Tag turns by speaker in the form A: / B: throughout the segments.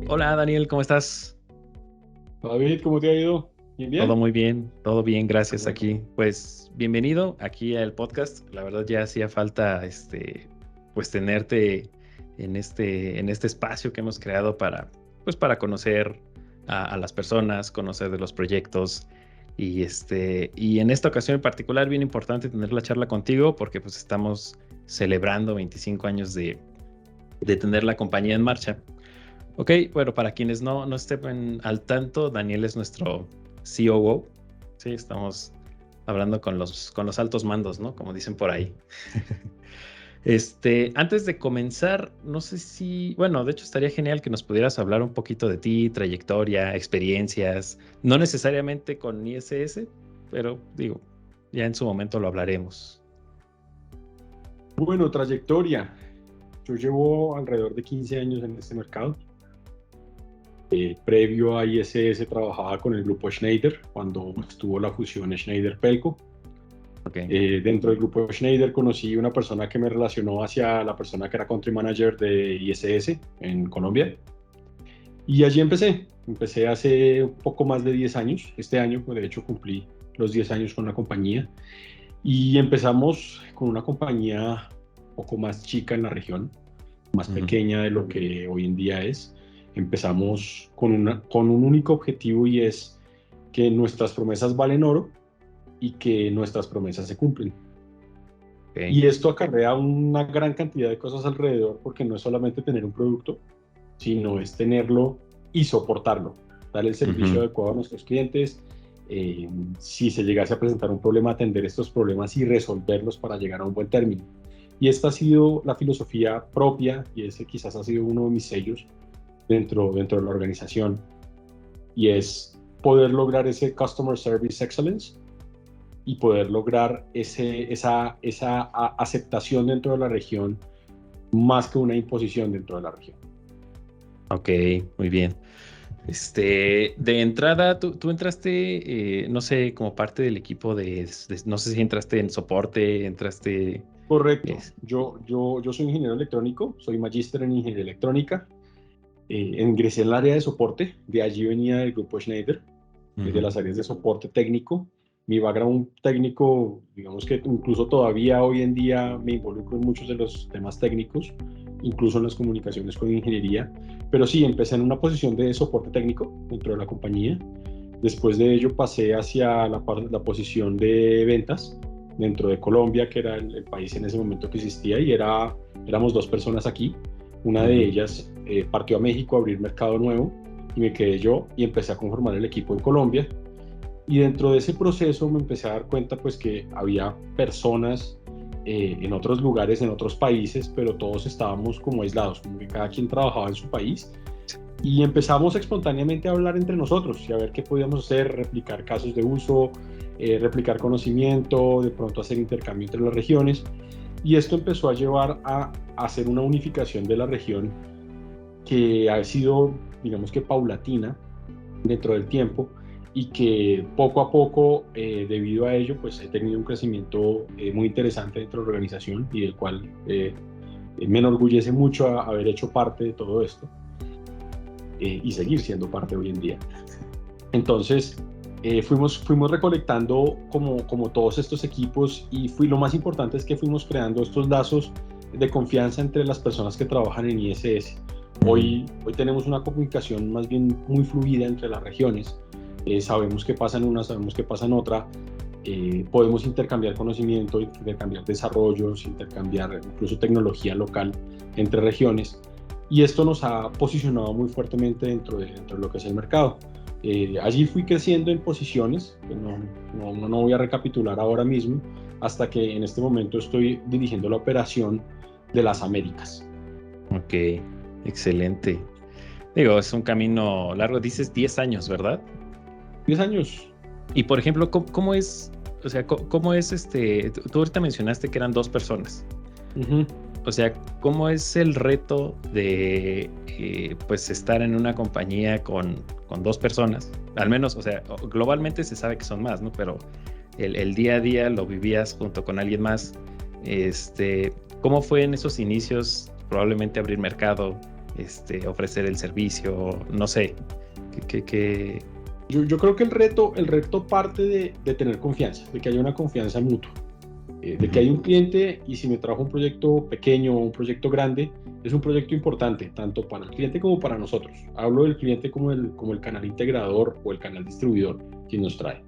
A: Hola Daniel, ¿cómo estás?
B: David, ¿cómo te ha ido? Bien, bien.
A: Todo bien,
B: Qué
A: gracias
B: bueno.
A: aquí. Pues bienvenido aquí al podcast. La verdad ya hacía falta pues tenerte en este espacio que hemos creado para conocer a las personas, conocer de los proyectos y en esta ocasión en particular bien importante tener la charla contigo porque pues estamos celebrando 25 años de tener la compañía en marcha. Ok, bueno, para quienes no estén al tanto, Daniel es nuestro COO. Sí, estamos hablando con los altos mandos, ¿no? Como dicen por ahí. Antes de comenzar, no sé bueno, de hecho estaría genial que nos pudieras hablar un poquito de ti, trayectoria, experiencias, no necesariamente con ISS, pero digo, ya en su momento lo hablaremos.
B: Bueno, trayectoria. Yo llevo alrededor de 15 años en este mercado. Previo a ISS trabajaba con el grupo Schneider cuando estuvo la fusión Schneider-Pelco.
A: Ok,
B: Dentro del grupo Schneider conocí una persona que me relacionó hacia la persona que era country manager de ISS en Colombia. Y allí empecé. Empecé hace un poco más de 10 años. Este año, pues, de hecho, cumplí los 10 años con la compañía. Y empezamos con una compañía un poco más chica en la región, más
A: ujú,
B: pequeña de lo que hoy en día es. Empezamos con un único objetivo y es que nuestras promesas valen oro y que nuestras promesas se cumplen.
A: ok,
B: Y esto acarrea una gran cantidad de cosas alrededor porque no es solamente tener un producto, sino es tenerlo y soportarlo, dar el servicio
A: ujú,
B: adecuado a nuestros clientes. Si se llegase a presentar un problema, atender estos problemas y resolverlos para llegar a un buen término. Y esta ha sido la filosofía propia y ese quizás ha sido uno de mis sellos dentro de la organización y es poder lograr ese Customer Service Excellence y poder lograr esa aceptación dentro de la región más que una imposición dentro de la región.
A: ok, muy bien. De entrada, tú entraste, no sé, como parte del equipo no sé si entraste en soporte,
B: Correcto.
A: es-
B: Yo soy ingeniero electrónico, soy magíster en ingeniería electrónica. Ingresé en el área de soporte, de allí venía el grupo Schneider, desde
A: ujú,
B: las áreas de soporte técnico. Mi background técnico, digamos que incluso todavía hoy en día me involucro en muchos de los temas técnicos, incluso en las comunicaciones con ingeniería. Pero sí, empecé en una posición de soporte técnico dentro de la compañía. Después de ello pasé hacia la posición de ventas dentro de Colombia, que era el país en ese momento que existía, y éramos dos personas aquí. Una de
A: ujú.
B: ellas partió a México a abrir mercado nuevo y me quedé yo y empecé a conformar el equipo en Colombia. Y dentro de ese proceso me empecé a dar cuenta pues que había personas en otros lugares, en otros países, pero todos estábamos como aislados, como que cada quien trabajaba en su país y empezamos espontáneamente a hablar entre nosotros y a ver qué podíamos hacer, replicar casos de uso, replicar conocimiento, de pronto hacer intercambio entre las regiones. Y esto empezó a llevar a hacer una unificación de la región que ha sido, digamos que paulatina dentro del tiempo y que poco a poco, debido a ello, pues he tenido un crecimiento muy interesante dentro de la organización y del cual me enorgullece mucho haber hecho parte de todo esto y seguir siendo parte hoy en día. Entonces, fuimos recolectando como todos estos equipos y lo más importante es que fuimos creando estos lazos de confianza entre las personas que trabajan en ISS.
A: Ujú.
B: Hoy tenemos una comunicación más bien muy fluida entre las regiones. Sabemos qué pasa en una, sabemos qué pasa en otra. Podemos intercambiar conocimiento, intercambiar desarrollos, intercambiar incluso tecnología local entre regiones. Y esto nos ha posicionado muy fuertemente dentro de lo que es el mercado. Allí fui creciendo en posiciones, que no voy a recapitular ahora mismo, hasta que en este momento estoy dirigiendo la operación de las Américas.
A: Ok, excelente. Digo, es un camino largo, dices 10 años, ¿verdad?
B: 10 años.
A: Y por ejemplo, ¿cómo es, o sea, cómo es tú ahorita mencionaste que eran dos personas.
B: Ujú.
A: O sea, ¿cómo es el reto de pues estar en una compañía con dos personas? Al menos, o sea, globalmente se sabe que son más, ¿no? Pero el día a día lo vivías junto con alguien más. Este, ¿Cómo fue en esos inicios? Probablemente abrir mercado. ofrecer el servicio, no sé, que...
B: Yo creo que el reto parte de tener confianza, de que haya una confianza mutua, de que hay un cliente y si me trajo un proyecto pequeño o un proyecto grande, es un proyecto importante, tanto para el cliente como para nosotros. Hablo del cliente como el canal integrador o el canal distribuidor quien nos trae.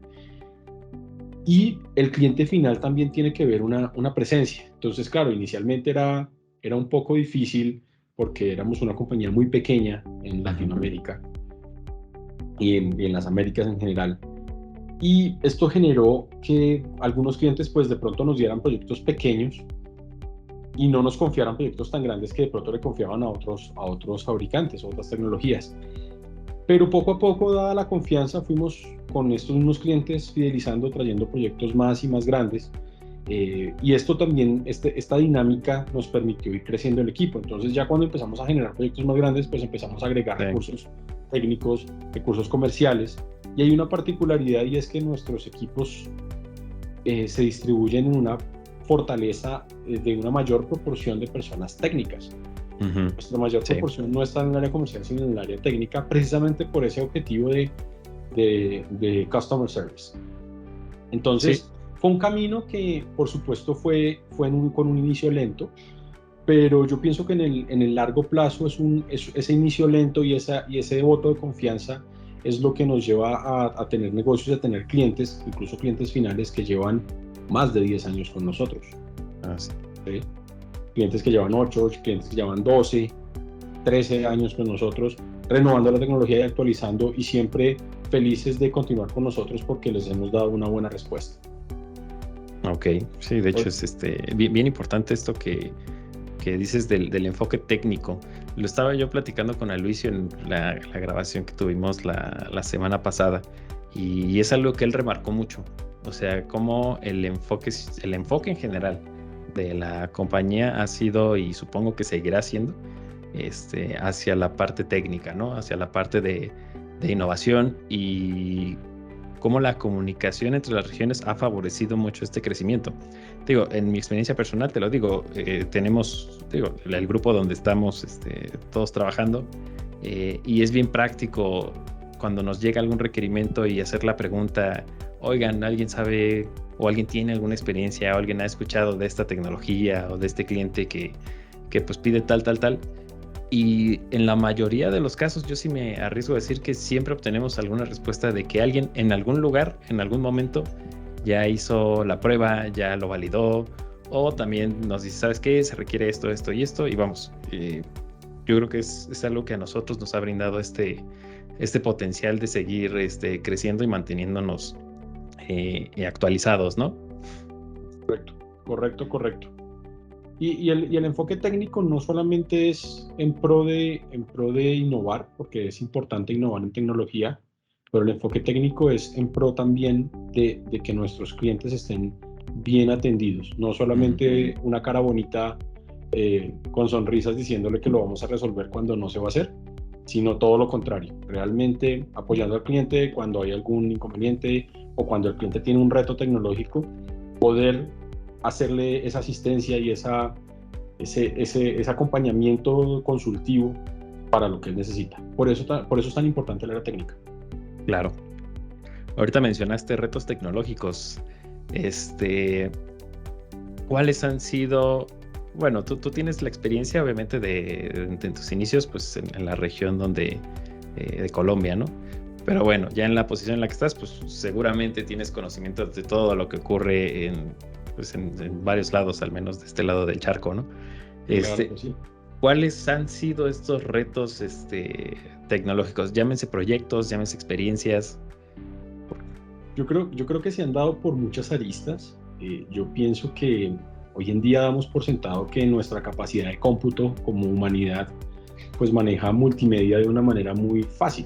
B: Y el cliente final también tiene que ver una presencia. Entonces, claro, inicialmente era un poco difícil porque éramos una compañía muy pequeña en Latinoamérica y en las Américas en general. Y esto generó que algunos clientes pues de pronto nos dieran proyectos pequeños y no nos confiaran proyectos tan grandes que de pronto le confiaban a otros fabricantes, a otras tecnologías. Pero poco a poco, dada la confianza, fuimos con estos mismos clientes fidelizando, trayendo proyectos más y más grandes. Y esto también, esta dinámica nos permitió ir creciendo el equipo. Entonces ya cuando empezamos a generar proyectos más grandes, pues empezamos a agregar recursos técnicos, recursos comerciales. Y hay una particularidad y es que nuestros equipos se distribuyen en una fortaleza de una mayor proporción de personas técnicas. Nuestra mayor proporción no está en el área comercial, sino en el área técnica, precisamente por ese objetivo de customer service. Entonces, fue un camino que, por supuesto, fue con un inicio lento, pero yo pienso que en el largo plazo ese inicio lento y ese voto de confianza es lo que nos lleva a tener negocios, a tener clientes, incluso clientes finales que llevan más de 10 años con nosotros. ¿Sí? Clientes que llevan 8, clientes que llevan 12, 13 años con nosotros, renovando la tecnología y actualizando y siempre felices de continuar con nosotros porque les hemos dado una buena respuesta.
A: Ok, sí, de hecho es bien importante esto que dices del enfoque técnico. Lo estaba yo platicando con Aloisio en la grabación que tuvimos la semana pasada y es algo que él remarcó mucho. O sea, cómo el enfoque en general de la compañía ha sido y supongo que seguirá siendo hacia la parte técnica, ¿no? Hacia la parte de innovación y cómo la comunicación entre las regiones ha favorecido mucho este crecimiento. Digo, en mi experiencia personal, te lo digo, tenemos, el grupo donde estamos todos trabajando y es bien práctico cuando nos llega algún requerimiento y hacer la pregunta, oigan, ¿alguien sabe o alguien tiene alguna experiencia o alguien ha escuchado de esta tecnología o de este cliente que pues pide tal? Y en la mayoría de los casos yo sí me arriesgo a decir que siempre obtenemos alguna respuesta de que alguien en algún lugar, en algún momento, ya hizo la prueba, ya lo validó, o también nos dice, ¿sabes qué? Se requiere esto y esto, y vamos. Yo creo que es algo que a nosotros nos ha brindado este potencial de seguir creciendo y manteniéndonos actualizados, ¿no?
B: Correcto. Y el enfoque técnico no solamente es en pro de innovar, porque es importante innovar en tecnología, pero el enfoque técnico es en pro también de que nuestros clientes estén bien atendidos, no solamente una cara bonita con sonrisas diciéndole que lo vamos a resolver cuando no se va a hacer, sino todo lo contrario, realmente apoyando al cliente cuando hay algún inconveniente o cuando el cliente tiene un reto tecnológico, poder hacerle esa asistencia y ese acompañamiento consultivo para lo que él necesita. Por eso es tan importante el área técnica.
A: Claro. Ahorita mencionaste retos tecnológicos. ¿Cuáles han sido? Bueno, tú tienes la experiencia, obviamente, de tus inicios, pues en la región de Colombia, ¿no? Pero bueno, ya en la posición en la que estás, pues seguramente tienes conocimiento de todo lo que ocurre en varios lados, al menos de este lado del charco, ¿no?
B: Claro que sí.
A: ¿Cuáles han sido estos retos tecnológicos? Llámense proyectos, llámense experiencias.
B: Yo creo que se han dado por muchas aristas. Yo pienso que hoy en día damos por sentado que nuestra capacidad de cómputo como humanidad pues maneja multimedia de una manera muy fácil.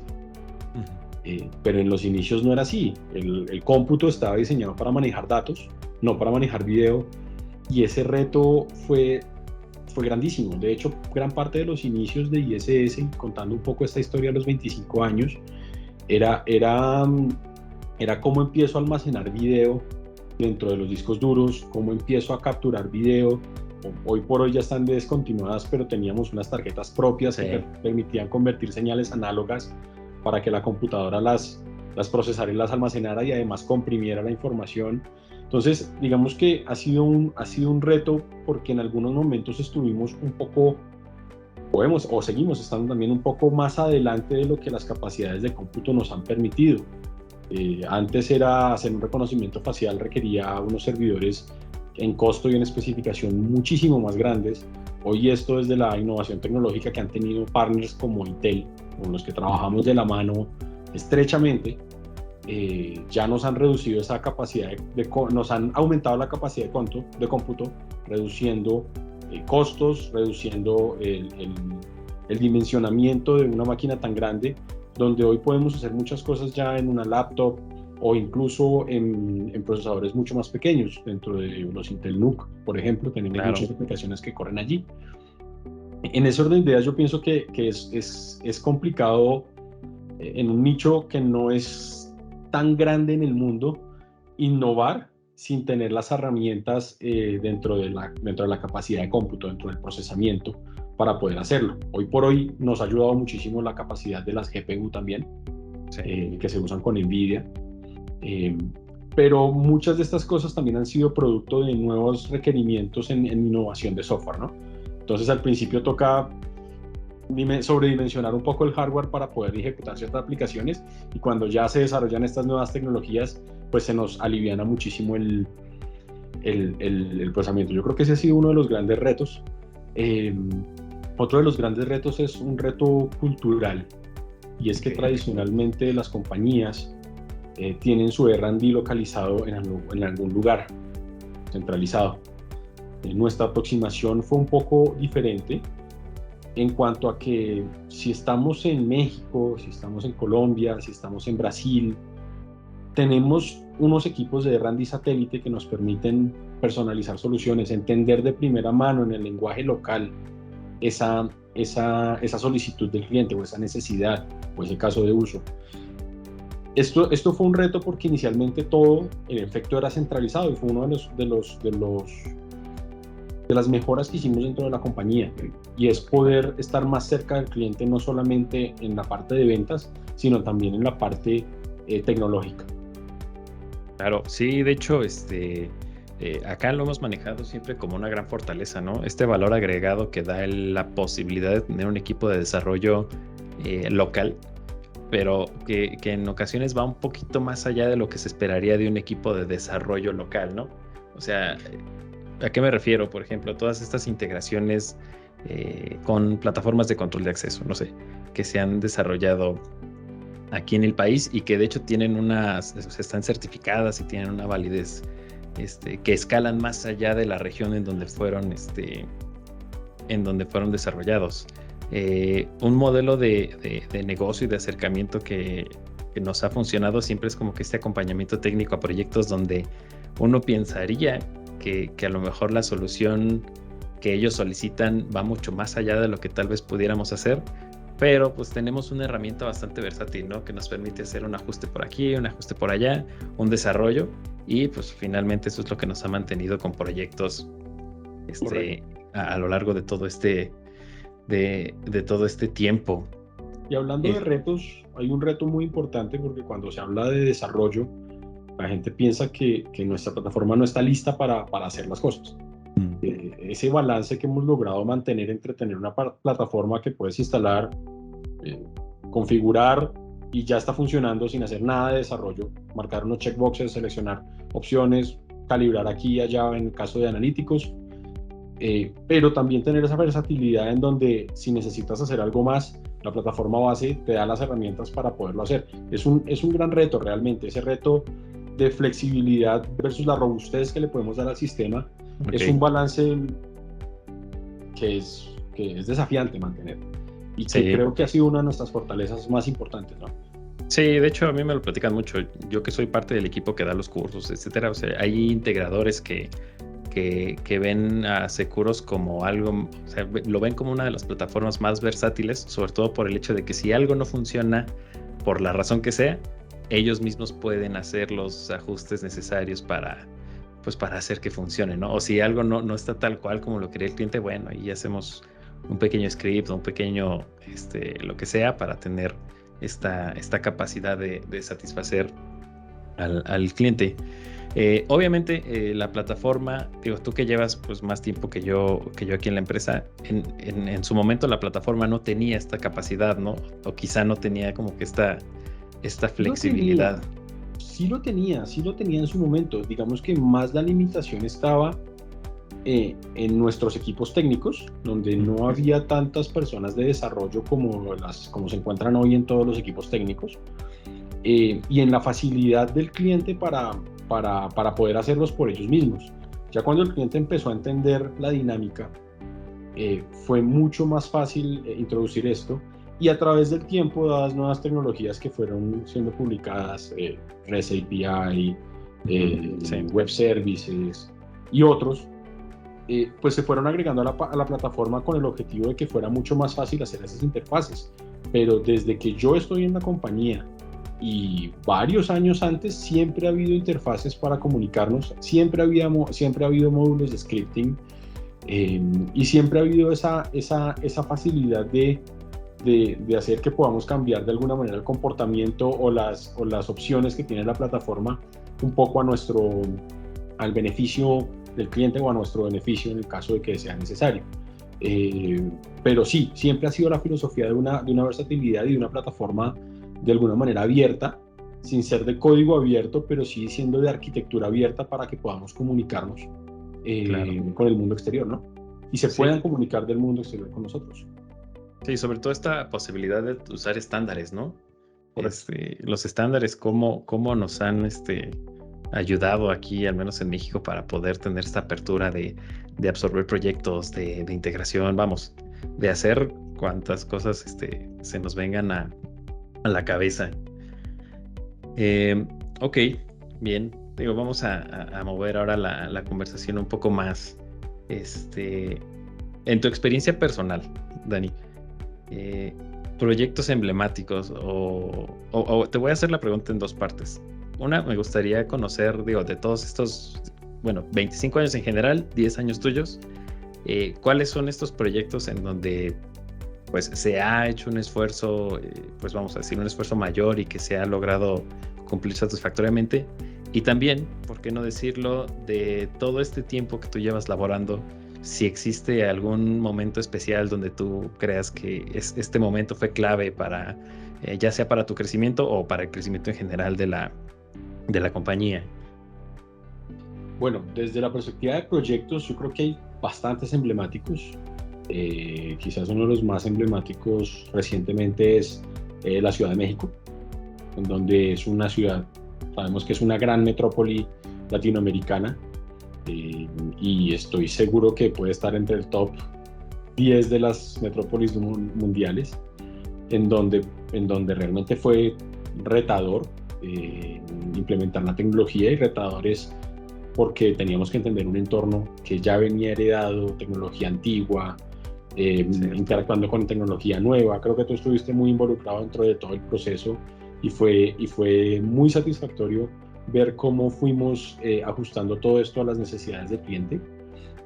B: Pero en los inicios no era así. El cómputo estaba diseñado para manejar datos, no para manejar video, y ese reto fue grandísimo. De hecho, gran parte de los inicios de ISS, contando un poco esta historia a los 25 años, era cómo empiezo a almacenar video dentro de los discos duros, cómo empiezo a capturar video hoy por hoy ya están descontinuadas, pero teníamos unas tarjetas propias que permitían convertir señales análogas para que la computadora las procesara y las almacenara y además comprimiera la información. Entonces, digamos que ha sido un reto porque en algunos momentos estuvimos un poco, o seguimos estando también un poco más adelante de lo que las capacidades de cómputo nos han permitido. Antes era hacer un reconocimiento facial, requería unos servidores en costo y en especificación muchísimo más grandes. Hoy esto desde la innovación tecnológica que han tenido partners como Intel, con los que trabajamos de la mano estrechamente, ya nos han reducido esa capacidad, nos han aumentado la capacidad de cómputo, reduciendo costos, reduciendo el dimensionamiento de una máquina tan grande, donde hoy podemos hacer muchas cosas ya en una laptop o incluso en procesadores mucho más pequeños, dentro de los Intel NUC, por ejemplo, tenemos muchas aplicaciones que corren allí. En ese orden de ideas yo pienso que es complicado en un nicho que no es tan grande en el mundo, innovar sin tener las herramientas dentro de la capacidad de cómputo, dentro del procesamiento, para poder hacerlo. Hoy por hoy nos ha ayudado muchísimo la capacidad de las GPU también, que se usan con NVIDIA, pero muchas de estas cosas también han sido producto de nuevos requerimientos en innovación de software, ¿no? Entonces al principio toca sobredimensionar un poco el hardware para poder ejecutar ciertas aplicaciones, y cuando ya se desarrollan estas nuevas tecnologías, pues se nos aliviana muchísimo el procesamiento. Yo creo que ese ha sido uno de los grandes retos. Otro de los grandes retos es un reto cultural, y es que tradicionalmente las compañías tienen su R&D localizado en algún lugar centralizado. Nuestra aproximación fue un poco diferente en cuanto a que si estamos en México, si estamos en Colombia, si estamos en Brasil, tenemos unos equipos de R&D satélite que nos permiten personalizar soluciones, entender de primera mano en el lenguaje local esa solicitud del cliente, o esa necesidad, o ese caso de uso. Esto fue un reto porque inicialmente todo en efecto era centralizado, y fue uno de las mejoras que hicimos dentro de la compañía, y es poder estar más cerca del cliente, no solamente en la parte de ventas, sino también en la parte tecnológica.
A: Claro, sí, de hecho, acá lo hemos manejado siempre como una gran fortaleza, ¿no? Este valor agregado que da la posibilidad de tener un equipo de desarrollo local, pero que en ocasiones va un poquito más allá de lo que se esperaría de un equipo de desarrollo local, ¿no? O sea, ¿a qué me refiero? Por ejemplo, todas estas integraciones con plataformas de control de acceso, no sé, que se han desarrollado aquí en el país y que de hecho tienen están certificadas y tienen una validez que escalan más allá de la región en donde fueron desarrollados. Un modelo de negocio y de acercamiento que nos ha funcionado siempre es como que este acompañamiento técnico a proyectos donde uno pensaría que a lo mejor la solución que ellos solicitan va mucho más allá de lo que tal vez pudiéramos hacer, pero pues tenemos una herramienta bastante versátil, ¿no? Que nos permite hacer un ajuste por aquí, un ajuste por allá, un desarrollo, y pues finalmente eso es lo que nos ha mantenido con proyectos a lo largo de todo de todo este tiempo.
B: Y hablando de retos, hay un reto muy importante, porque cuando se habla de desarrollo, la gente piensa que nuestra plataforma no está lista para hacer las cosas. Ese balance que hemos logrado mantener entre tener una plataforma que puedes instalar, configurar y ya está funcionando sin hacer nada de desarrollo, marcar unos checkboxes, seleccionar opciones, calibrar aquí y allá en el caso de analíticos, pero también tener esa versatilidad en donde si necesitas hacer algo más, la plataforma base te da las herramientas para poderlo hacer. Es un gran reto realmente, ese reto de flexibilidad versus la robustez que le podemos dar al sistema. Es un balance que es desafiante mantener, y que creo que ha sido una de nuestras fortalezas más importantes, ¿no?
A: Sí, de hecho a mí me lo platican mucho, yo que soy parte del equipo que da los cursos, etcétera. O sea, hay integradores que ven a Securos como algo, o sea, lo ven como una de las plataformas más versátiles, sobre todo por el hecho de que si algo no funciona por la razón que sea, ellos mismos pueden hacer los ajustes necesarios pues para hacer que funcione, ¿no? O si algo no está tal cual como lo quería el cliente, bueno, ahí hacemos un pequeño script o un pequeño, lo que sea para tener esta capacidad de satisfacer al cliente. Obviamente la plataforma, digo, tú que llevas pues más tiempo que yo aquí en la empresa, en su momento la plataforma no tenía esta capacidad, ¿no? O quizá no tenía como que esta flexibilidad.
B: Sí lo tenía en su momento. Digamos que más la limitación estaba en nuestros equipos técnicos, donde no había tantas personas de desarrollo como se encuentran hoy en todos los equipos técnicos, y en la facilidad del cliente para poder hacerlos por ellos mismos. Ya cuando el cliente empezó a entender la dinámica, fue mucho más fácil introducir esto, y a través del tiempo, dadas nuevas tecnologías que fueron siendo publicadas, REST API, Web Services y otros, pues se fueron agregando a la plataforma con el objetivo de que fuera mucho más fácil hacer esas interfaces. Pero desde que yo estoy en la compañía y varios años antes, siempre ha habido interfaces para comunicarnos, siempre ha habido módulos de scripting, y siempre ha habido esa facilidad de hacer que podamos cambiar de alguna manera el comportamiento o las opciones que tiene la plataforma un poco al beneficio del cliente o a nuestro beneficio en el caso de que sea necesario. Pero sí, siempre ha sido la filosofía de una versatilidad y de una plataforma de alguna manera abierta, sin ser de código abierto, pero sí siendo de arquitectura abierta para que podamos comunicarnos
A: Claro.
B: con el mundo exterior, ¿no? Y se puedan comunicar del mundo exterior con nosotros.
A: Sí, sobre todo esta posibilidad de usar estándares, ¿no? Los estándares, cómo nos han ayudado aquí, al menos en México, para poder tener esta apertura de absorber proyectos, de integración, vamos, de hacer cuantas cosas se nos vengan a la cabeza. Ok, bien. Digo, vamos a mover ahora la conversación un poco más. En tu experiencia personal, Dani, proyectos emblemáticos o te voy a hacer la pregunta en dos partes. Una, me gustaría conocer, digo, de todos estos, 25 años en general, 10 años tuyos, ¿cuáles son estos proyectos en donde pues se ha hecho un esfuerzo, pues vamos a decir, un esfuerzo mayor y que se ha logrado cumplir satisfactoriamente? Y también, ¿por qué no decirlo, de todo este tiempo que tú llevas laborando, si existe algún momento especial donde tú creas que este momento fue clave para, ya sea para tu crecimiento o para el crecimiento en general de la compañía?
B: Bueno, desde la perspectiva de proyectos, yo creo que hay bastantes emblemáticos. Quizás uno de los más emblemáticos recientemente es la Ciudad de México, en donde es una ciudad, sabemos que es una gran metrópoli latinoamericana, y estoy seguro que puede estar entre el top 10 de las metrópolis mundiales, en donde realmente fue retador implementar la tecnología, y retadores porque teníamos que entender un entorno que ya venía heredado, tecnología antigua, interactuando con tecnología nueva. Creo que tú estuviste muy involucrado dentro de todo el proceso, y fue muy satisfactorio ver cómo fuimos ajustando todo esto a las necesidades del cliente,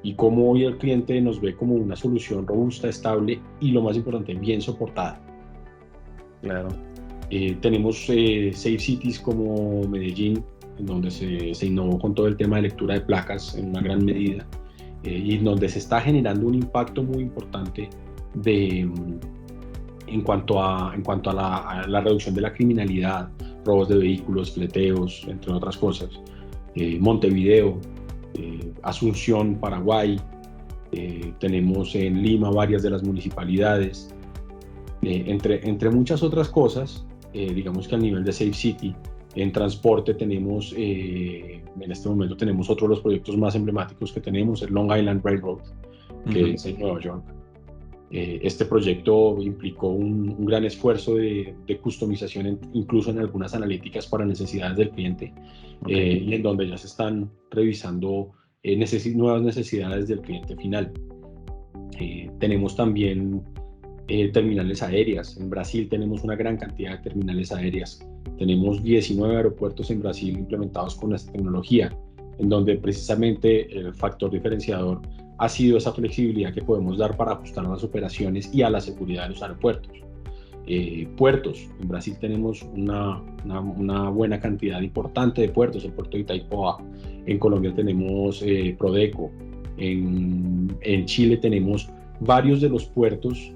B: y cómo hoy el cliente nos ve como una solución robusta, estable y, lo más importante, bien soportada.
A: Claro.
B: Tenemos Safe Cities como Medellín, en donde se innovó con todo el tema de lectura de placas en una gran medida, y donde se está generando un impacto muy importante en cuanto a la reducción de la criminalidad, robos de vehículos, fleteos, entre otras cosas. Montevideo, Asunción, Paraguay, tenemos en Lima varias de las municipalidades, entre muchas otras cosas. Digamos que a nivel de Safe City, en transporte tenemos, en este momento tenemos otro de los proyectos más emblemáticos que tenemos, el Long Island Railroad, que es en Nueva York. Este proyecto implicó un gran esfuerzo de customización, incluso en algunas analíticas para necesidades del cliente, y en donde ya se están revisando nuevas necesidades del cliente final. Tenemos también terminales aéreas. En Brasil tenemos una gran cantidad de terminales aéreas. Tenemos 19 aeropuertos en Brasil implementados con esta tecnología. en donde precisamente el factor diferenciador ha sido esa flexibilidad que podemos dar para ajustar a las operaciones y a la seguridad de los aeropuertos. Puertos, en Brasil tenemos una buena cantidad importante de puertos, el puerto de Itaipoa, en Colombia tenemos Prodeco, en Chile tenemos varios de los puertos,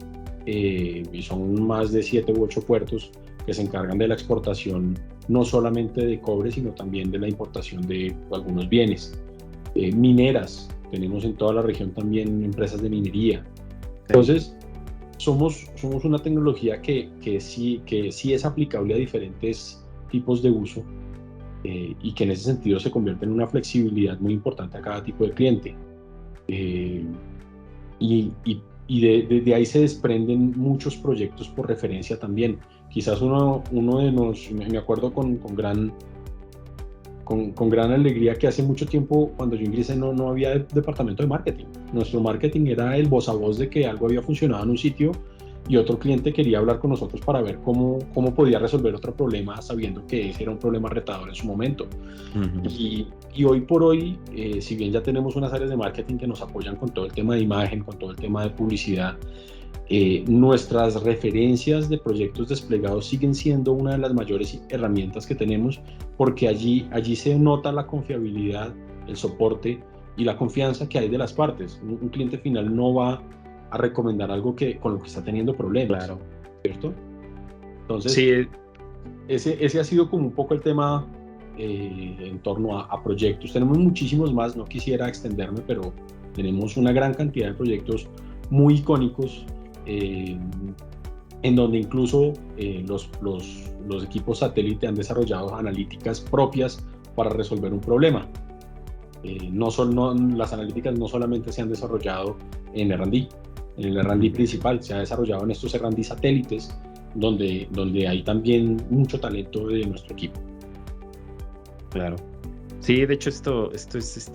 B: y son más de 7 u 8 puertos que se encargan de la exportación no solamente de cobre, sino también de la importación de algunos bienes. Mineras, tenemos en toda la región también empresas de minería. Entonces, somos una tecnología que sí es aplicable a diferentes tipos de uso, y que en ese sentido se convierte en una flexibilidad muy importante a cada tipo de cliente. Y de ahí se desprenden muchos proyectos por referencia también. Quizás uno de los, me acuerdo con gran alegría que hace mucho tiempo, cuando yo ingresé, no había departamento de marketing. Nuestro marketing era el voz a voz de que algo había funcionado en un sitio y otro cliente quería hablar con nosotros para ver cómo podía resolver otro problema, sabiendo que ese era un problema retador en su momento. Uh-huh. Y hoy por hoy, si bien ya tenemos unas áreas de marketing que nos apoyan con todo el tema de imagen, con todo el tema de publicidad, nuestras referencias de proyectos desplegados siguen siendo una de las mayores herramientas que tenemos, porque allí se nota la confiabilidad, el soporte y la confianza que hay de las partes. Un cliente final no va a recomendar algo con lo que está teniendo problemas, claro, ¿cierto? Entonces, sí. ese ha sido como un poco el tema en torno a proyectos. Tenemos muchísimos más, no quisiera extenderme, pero tenemos una gran cantidad de proyectos muy icónicos, en donde incluso los equipos satélite han desarrollado analíticas propias para resolver un problema. Las analíticas no solamente se han desarrollado en R&D, en el R&D principal, se ha desarrollado en estos R&D satélites, donde hay también mucho talento de nuestro equipo.
A: Claro. Sí, de hecho esto es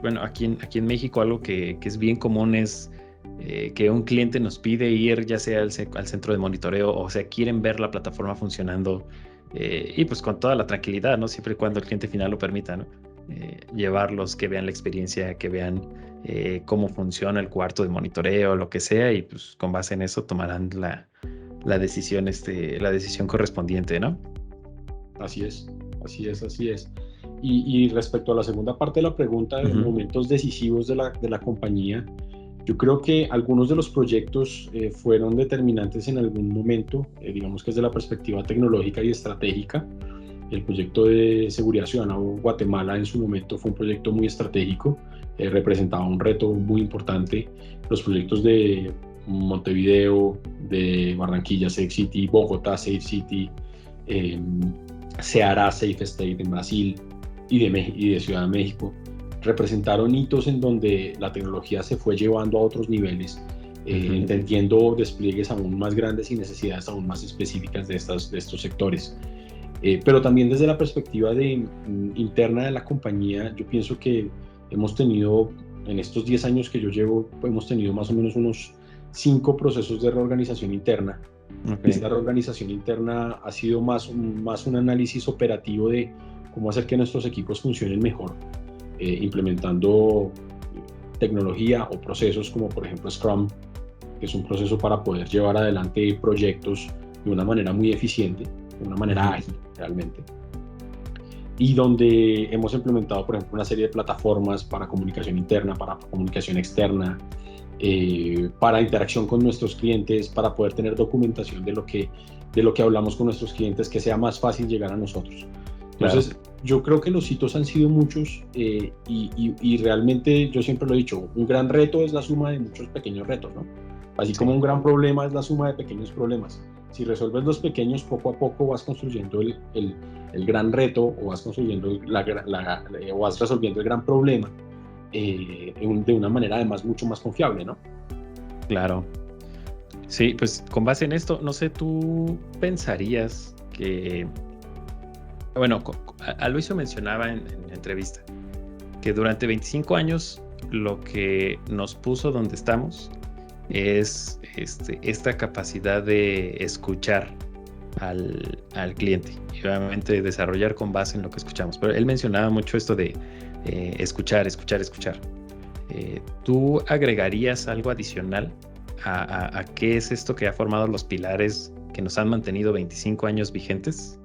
A: bueno, aquí en México algo que es bien común es que un cliente nos pide ir ya sea al centro de monitoreo, o sea, quieren ver la plataforma funcionando, y pues con toda la tranquilidad, ¿no? Siempre y cuando el cliente final lo permita, ¿no? Llevarlos, que vean la experiencia, que vean cómo funciona el cuarto de monitoreo, lo que sea, y pues con base en eso tomarán la decisión correspondiente, ¿no?
B: Así es. Y respecto a la segunda parte de la pregunta, de uh-huh. momentos decisivos de la compañía, yo creo que algunos de los proyectos fueron determinantes en algún momento, digamos que desde la perspectiva tecnológica y estratégica. El proyecto de seguridad ciudadana Guatemala en su momento fue un proyecto muy estratégico, representaba un reto muy importante. Los proyectos de Montevideo, de Barranquilla Safe City, Bogotá Safe City, Ceará Safe State en Brasil y de Ciudad de México representaron hitos en donde la tecnología se fue llevando a otros niveles, entendiendo despliegues aún más grandes y necesidades aún más específicas de estos sectores. Pero también desde la perspectiva interna de la compañía, yo pienso que hemos tenido, en estos 10 años que yo llevo, hemos tenido más o menos unos 5 procesos de reorganización interna. Okay. Esta reorganización interna ha sido más un análisis operativo de cómo hacer que nuestros equipos funcionen mejor, implementando tecnología o procesos como por ejemplo Scrum, que es un proceso para poder llevar adelante proyectos de una manera muy eficiente, de una manera ágil realmente, y donde hemos implementado por ejemplo una serie de plataformas para comunicación interna, para comunicación externa, para interacción con nuestros clientes, para poder tener documentación de lo que hablamos con nuestros clientes, que sea más fácil llegar a nosotros. Entonces, claro, yo creo que los hitos han sido muchos, y realmente yo siempre lo he dicho, un gran reto es la suma de muchos pequeños retos, ¿no? Así como un gran problema es la suma de pequeños problemas. Si resuelves los pequeños, poco a poco vas construyendo el gran reto, o vas construyendo o vas resolviendo el gran problema de una manera además mucho más confiable, ¿no?
A: Claro. Sí, pues con base en esto, no sé, ¿tú pensarías que... Bueno, Aloisio mencionaba en la entrevista que durante 25 años lo que nos puso donde estamos es esta capacidad de escuchar al cliente. obviamente desarrollar con base en lo que escuchamos. Pero él mencionaba mucho esto de escuchar. ¿Tú agregarías algo adicional a qué es esto que ha formado los pilares que nos han mantenido 25 años vigentes?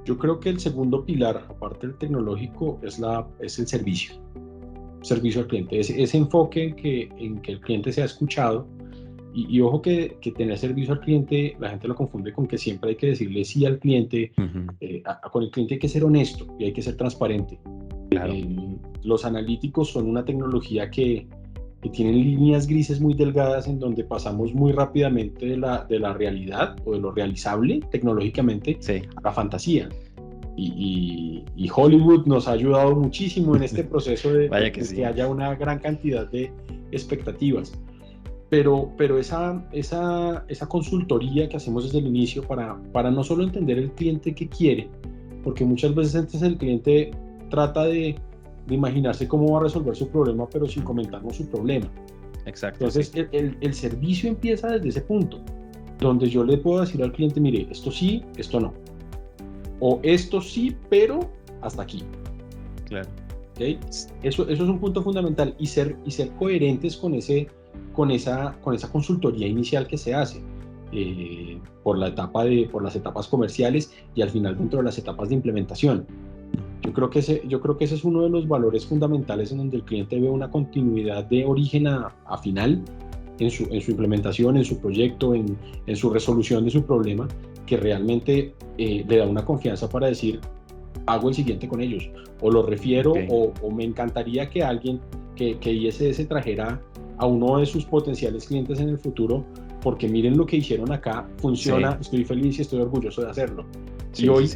B: Yo creo que el segundo pilar, aparte del tecnológico, es el servicio al cliente. Ese enfoque en que el cliente sea escuchado. Y ojo que tener servicio al cliente, la gente lo confunde con que siempre hay que decirle sí al cliente. Con el cliente hay que ser honesto y hay que ser transparente.
A: Claro.
B: Los analíticos son una tecnología que tienen líneas grises muy delgadas en donde pasamos muy rápidamente de la realidad o de lo realizable tecnológicamente a la fantasía. Y Hollywood nos ha ayudado muchísimo en este proceso de que haya una gran cantidad de expectativas. Pero esa consultoría que hacemos desde el inicio para no solo entender el cliente qué quiere, porque muchas veces antes el cliente trata de imaginarse cómo va a resolver su problema, pero sin comentarnos su problema.
A: Exacto.
B: Entonces el servicio empieza desde ese punto, donde yo le puedo decir al cliente, mire, esto sí, esto no. O esto sí, pero hasta aquí.
A: Claro.
B: ¿Okay? Eso es un punto fundamental, y ser coherentes con esa consultoría inicial que se hace por las etapas comerciales y al final dentro de las etapas de implementación. Yo creo que ese es uno de los valores fundamentales en donde el cliente ve una continuidad de origen a final en su implementación, en su proyecto, en su resolución de su problema, que realmente le da una confianza para decir, hago el siguiente con ellos, o lo refiero, o me encantaría que alguien, que ISS trajera a uno de sus potenciales clientes en el futuro, porque miren lo que hicieron acá, funciona, estoy feliz y estoy orgulloso de hacerlo. Y hoy,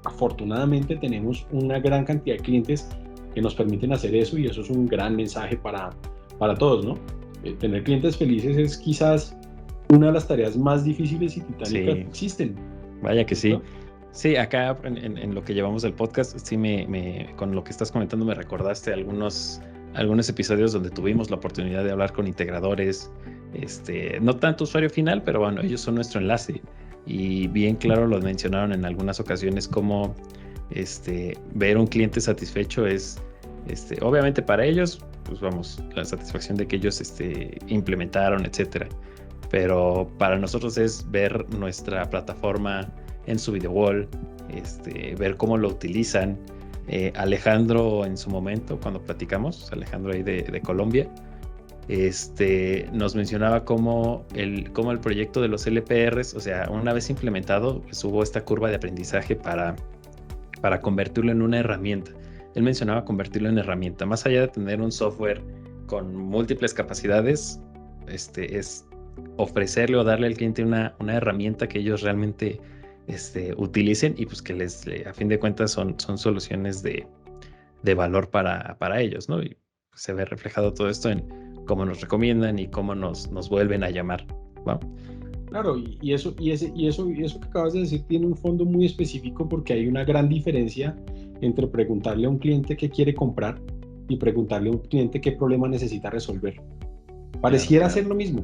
B: afortunadamente, tenemos una gran cantidad de clientes que nos permiten hacer eso, y eso es un gran mensaje para todos, ¿no? Tener clientes felices es quizás una de las tareas más difíciles y titánicas que existen.
A: Vaya que sí. ¿No? Sí, acá en lo que llevamos del podcast, sí con lo que estás comentando me recordaste algunos episodios donde tuvimos la oportunidad de hablar con integradores, no tanto usuario final, pero bueno, ellos son nuestro enlace, y bien claro lo mencionaron en algunas ocasiones como ver un cliente satisfecho es obviamente para ellos, pues vamos, la satisfacción de que ellos implementaron, etcétera, pero para nosotros es ver nuestra plataforma en su video wall, ver cómo lo utilizan. Alejandro en su momento, cuando platicamos, Alejandro ahí de Colombia, nos mencionaba cómo el proyecto de los LPRs, o sea, una vez implementado, pues hubo esta curva de aprendizaje para convertirlo en una herramienta. Él mencionaba convertirlo en herramienta, más allá de tener un software con múltiples capacidades, es ofrecerle o darle al cliente una herramienta que ellos realmente utilicen, y pues que a fin de cuentas son soluciones de valor para ellos, ¿no? Y se ve reflejado todo esto en cómo nos recomiendan y cómo nos vuelven a llamar. ¿Wow?
B: Claro, y eso que acabas de decir tiene un fondo muy específico, porque hay una gran diferencia entre preguntarle a un cliente qué quiere comprar y preguntarle a un cliente qué problema necesita resolver. Pareciera ser lo mismo,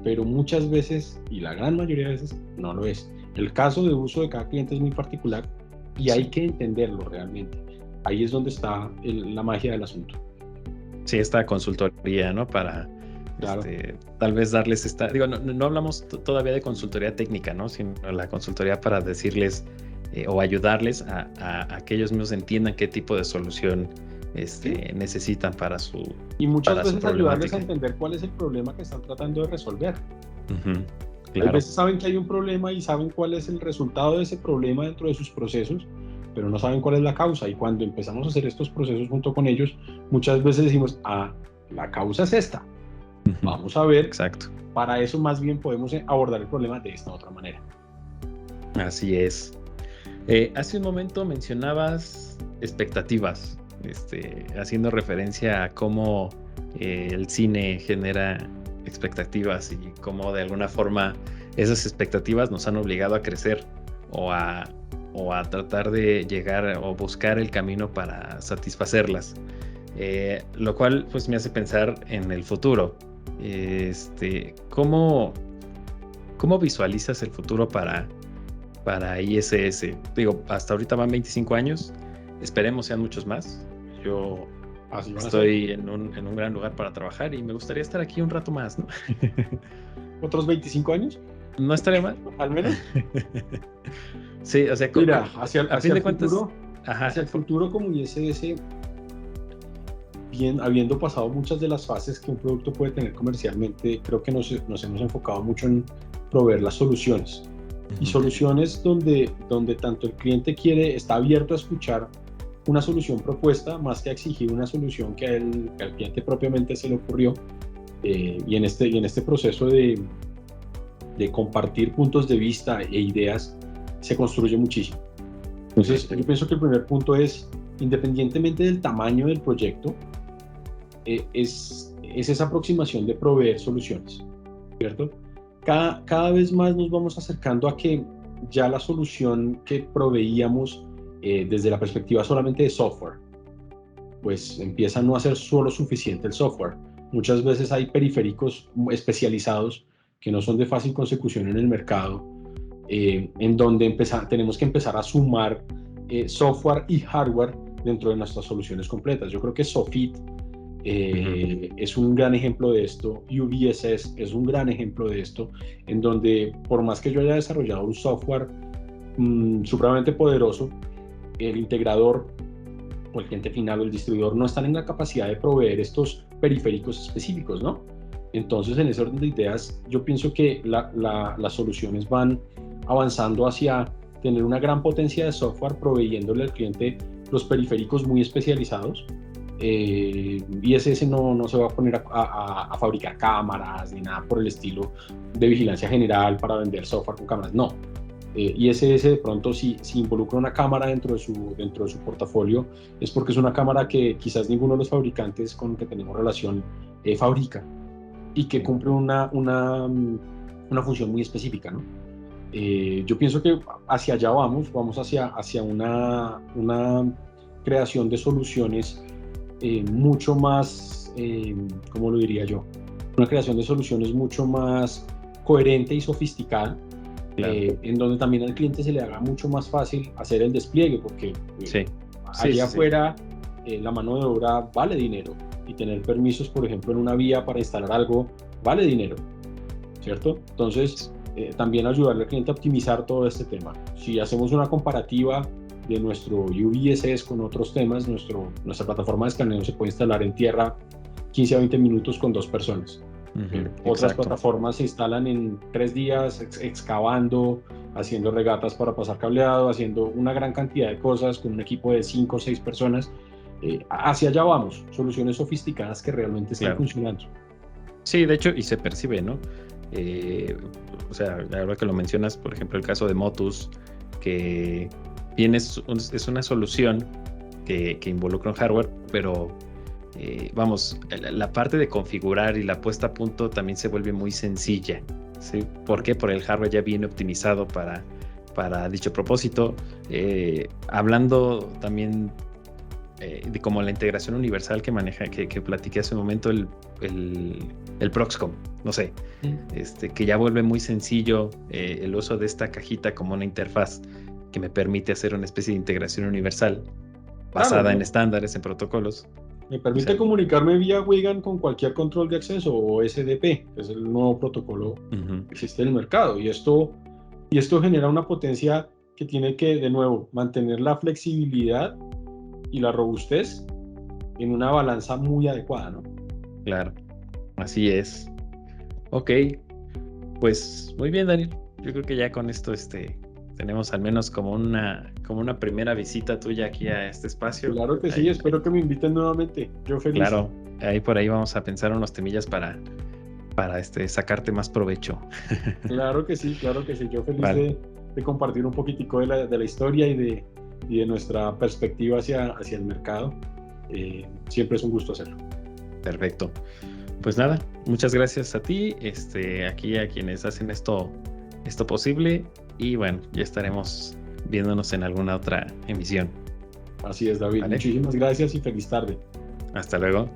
B: pero muchas veces, y la gran mayoría de veces, no lo es. El caso de uso de cada cliente es muy particular y hay que entenderlo realmente. Ahí es donde está la magia del asunto.
A: Sí, esta consultoría, ¿no? Para tal vez darles no hablamos todavía de consultoría técnica, ¿no? Sino la consultoría para decirles o ayudarles a que ellos mismos entiendan qué tipo de solución necesitan para su
B: y muchas veces ayudarles a entender cuál es el problema que están tratando de resolver.
A: Claro.
B: A veces saben que hay un problema y saben cuál es el resultado de ese problema dentro de sus procesos, pero no saben cuál es la causa, y cuando empezamos a hacer estos procesos junto con ellos, muchas veces decimos, la causa es esta, vamos a ver.
A: Exacto.
B: Para eso más bien podemos abordar el problema de esta otra manera.
A: Así es. Hace un momento mencionabas expectativas, haciendo referencia a cómo el cine genera expectativas y cómo de alguna forma esas expectativas nos han obligado a crecer o a tratar de llegar o buscar el camino para satisfacerlas, lo cual pues me hace pensar en el futuro. ¿Cómo visualizas el futuro para para ISS. Digo, hasta ahorita van 25 años, esperemos sean muchos más. Yo estoy en un gran lugar para trabajar y me gustaría estar aquí un rato más, ¿no?
B: ¿Otros 25 años?
A: No estaría mal.
B: Al menos.
A: Sí, o sea,
B: mira, hacia el
A: futuro,
B: hacia el futuro como ISS, bien, habiendo pasado muchas de las fases que un producto puede tener comercialmente, creo que nos hemos enfocado mucho en proveer las soluciones. Y soluciones donde tanto el cliente está abierto a escuchar una solución propuesta, más que a exigir una solución que al cliente propiamente se le ocurrió. Y en este proceso de compartir puntos de vista e ideas, se construye muchísimo. Entonces, yo pienso que el primer punto es, independientemente del tamaño del proyecto, es esa aproximación de proveer soluciones, ¿cierto? Cada vez más nos vamos acercando a que ya la solución que proveíamos desde la perspectiva solamente de software, pues empieza a no a ser solo suficiente el software. Muchas veces hay periféricos especializados que no son de fácil consecución en el mercado, en donde tenemos que empezar a sumar software y hardware dentro de nuestras soluciones completas. Yo creo que Sofit es un gran ejemplo de esto, UVSS es un gran ejemplo de esto, en donde por más que yo haya desarrollado un software supremamente poderoso, el integrador o el cliente final o el distribuidor no están en la capacidad de proveer estos periféricos específicos, ¿no? Entonces, en ese orden de ideas, yo pienso que las soluciones van avanzando hacia tener una gran potencia de software proveyéndole al cliente los periféricos muy especializados. ISS no se va a poner a fabricar cámaras ni nada por el estilo de vigilancia general para vender software con cámaras, no. ISS de pronto si involucra una cámara dentro de su portafolio es porque es una cámara que quizás ninguno de los fabricantes con los que tenemos relación fabrica y que cumple una función muy específica, ¿no? Yo pienso que hacia allá vamos hacia una creación de soluciones mucho más, ¿cómo lo diría yo? Una creación de soluciones mucho más coherente y sofisticada, claro. En donde también al cliente se le haga mucho más fácil hacer el despliegue, porque allá afuera la mano de obra vale dinero y tener permisos, por ejemplo, en una vía para instalar algo vale dinero, ¿cierto? Entonces, también ayudarle al cliente a optimizar todo este tema. Si hacemos una comparativa de nuestro UVSS con otros temas, nuestra plataforma de escaneo se puede instalar en tierra 15 a 20 minutos con 2 personas. Otras plataformas se instalan en 3 días excavando, haciendo regatas para pasar cableado, haciendo una gran cantidad de cosas con un equipo de 5 o 6 personas. Hacia allá vamos, soluciones sofisticadas que realmente están funcionando.
A: Sí, de hecho, y se percibe, ¿no? O sea, la verdad que lo mencionas, por ejemplo, el caso de Motus, que bien es una solución que involucra un hardware, pero vamos, la parte de configurar y la puesta a punto también se vuelve muy sencilla, ¿sí? ¿Por qué? Porque el hardware ya viene optimizado para dicho propósito. Hablando también de como la integración universal que maneja, que platiqué hace un momento, el Proxcom, no sé, que ya vuelve muy sencillo el uso de esta cajita como una interfaz que me permite hacer una especie de integración universal basada en estándares, en protocolos.
B: Me permite comunicarme vía WIGAN con cualquier control de acceso o SDP, que es el nuevo protocolo que existe en el mercado. Y esto genera una potencia que tiene que, de nuevo, mantener la flexibilidad y la robustez en una balanza muy adecuada, ¿no?
A: Claro, así es. Ok, pues muy bien, Daniel. Yo creo que ya con esto tenemos al menos como una primera visita tuya aquí a este espacio.
B: Claro que sí, espero que me inviten nuevamente. Yo feliz.
A: Claro, por ahí vamos a pensar unos temillas para sacarte más provecho.
B: Claro que sí. Yo feliz de compartir un poquitico de la historia y de nuestra perspectiva hacia el mercado. Siempre es un gusto hacerlo.
A: Perfecto. Pues nada, muchas gracias a ti, aquí a quienes hacen esto posible. Y bueno, ya estaremos viéndonos en alguna otra emisión.
B: Así es, David. ¿Vale? Muchísimas gracias y feliz tarde.
A: Hasta luego.